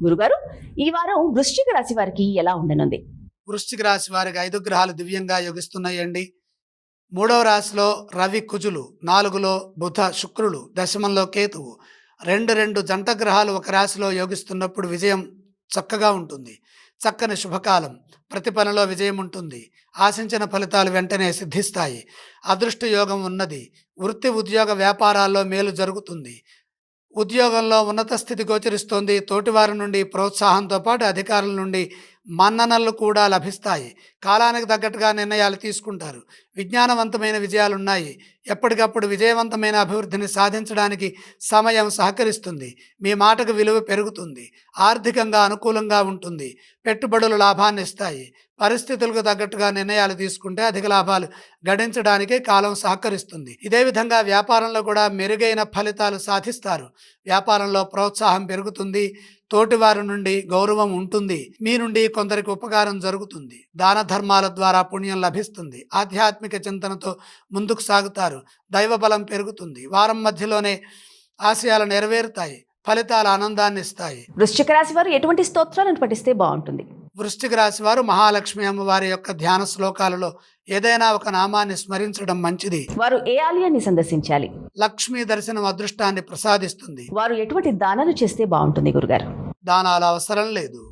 గురుగారు, ఈ వారం వృశ్చిక రాశి వారికి ఎలా ఉండనుంది? వృశ్చిక రాశి వారికి 5 గ్రహాలు దివ్యంగా యోగిస్తున్నాయండి. 3వ రాశిలో రవి కుజులు, 4లో బుధ శుక్రులు, దశమంలో కేతువు. రెండు జంట గ్రహాలు ఒక రాశిలో యోగిస్తున్నప్పుడు విజయం చక్కగా ఉంటుంది. చక్కని శుభకాలం. ప్రతి పనిలో విజయం ఉంటుంది. ఆశించిన ఫలితాలు వెంటనే సిద్ధిస్తాయి. అదృష్ట యోగం ఉన్నది. వృత్తి ఉద్యోగ వ్యాపారాల్లో మేలు జరుగుతుంది. ఉద్యోగంలో ఉన్నత స్థితి గోచరిస్తోంది. తోటివారి నుండి ప్రోత్సాహంతో పాటు అధికారుల నుండి మన్ననలు కూడా లభిస్తాయి. కాలానికి తగ్గట్టుగా నిర్ణయాలు తీసుకుంటారు. విజ్ఞానవంతమైన విజయాలున్నాయి. ఎప్పటికప్పుడు విజయవంతమైన అభివృద్ధిని సాధించడానికి సమయం సహకరిస్తుంది. మీ మాటకు విలువ పెరుగుతుంది. ఆర్థికంగా అనుకూలంగా ఉంటుంది. పెట్టుబడులు లాభాన్ని ఇస్తాయి. పరిస్థితులకు తగ్గట్టుగా నిర్ణయాలు తీసుకుంటే అధిక లాభాలు గడించడానికి కాలం సహకరిస్తుంది. ఇదే విధంగా వ్యాపారంలో కూడా మెరుగైన ఫలితాలు సాధిస్తారు. వ్యాపారంలో ప్రోత్సాహం పెరుగుతుంది. తోటివారి నుండి గౌరవం ఉంటుంది. మీ నుండి కొందరికి ఉపకారం జరుగుతుంది. దాన ధర్మాల ద్వారా పుణ్యం లభిస్తుంది. ఆధ్యాత్మిక చింతనతో ముందుకు సాగుతారు. దైవ బలం పెరుగుతుంది. వారం మధ్యలోనే ఆశయాలు నెరవేరుతాయి. ఫలితాలు ఆనందాన్ని ఇస్తాయి. వృశ్చిక రాశి వారు ఎటువంటి స్తోత్రాలను పఠిస్తే బాగుంటుంది? వృశ్చిక రాశి వారు మహాలక్ష్మి అమ్మవారి యొక్క ధ్యాన శ్లోకాలలో ఏదైనా ఒక నామాన్ని స్మరించడం మంచిది. వారు ఏ ఆలయాన్ని సందర్శించాలి? లక్ష్మీ దర్శనం అదృష్టాన్ని ప్రసాదిస్తుంది. వారు ఎటువంటి దానాలు చేస్తే బాగుంటుంది గురుగారు? దానాలు అవసరం లేదు.